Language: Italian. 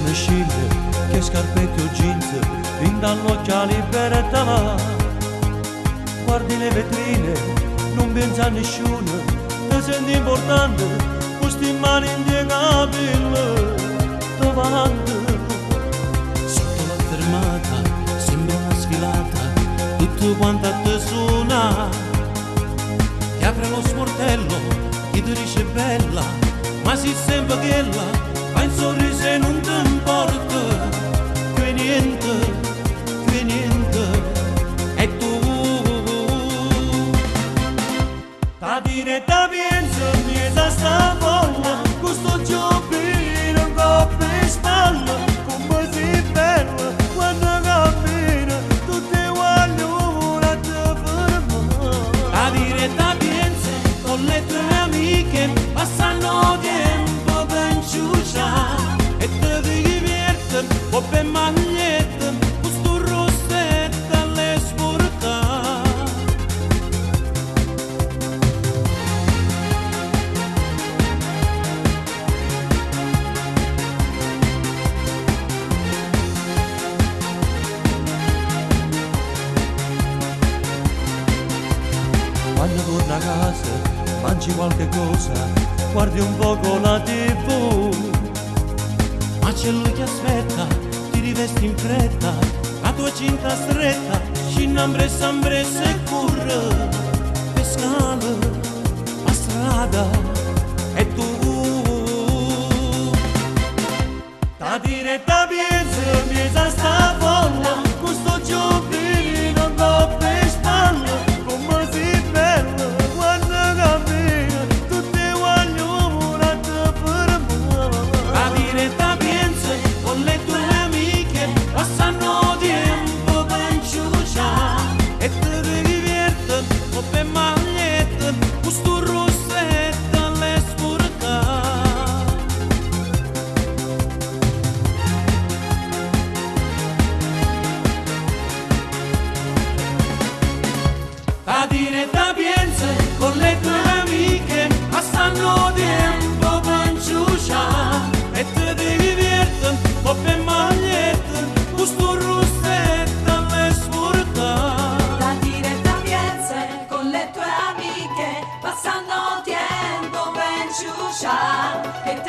le scille, che scarpette o jeans, fin dall'occhiali per va. Guardi le vetrine, non pensa a nessuno, ti senti importante, questi mani indiegabili, davanti. Sotto la fermata, sembra una sfilata, tutto quanto ti suona. Ti apre lo sportello, ti dice bella, ma si sembra che là, fa un sorriso e non ti importa, che niente, e tu. Ta diretta pienso, miesa sta folla, questo giovino un coppia in spalla, come si bella, quando cammina, tutte vogliono a te fermare. Ta diretta pienso, con le tue amiche, passano tempo per inciuciare, e te divertono, o per magliette, questo rossetto alle sportare. Quando torna a casa, mangi qualche cosa, guardi un poco la TV, ma c'è lui che aspetta, ti rivesti in fretta, la tua cinta stretta, scinnambressa e corre, per scale, a strada, e tu. Ta diretta piensa sta folla, questo giovino un coppia in spalla, come si bella, quando cammina, tutte vogliono a te fermare. Ta diretta piensa, con le tue amiche, passano tempo per inciuciare, e te divertono, o per magliette, questo rossetto alle sporcare. Ta diretta piensa, con le tue amiche, passano tempo per inciuciare, e te divertono, o per magliette, questo rossetto alle sporcare. Ta diretta piensa, con le tue amiche, passando tempo per inciuciare, e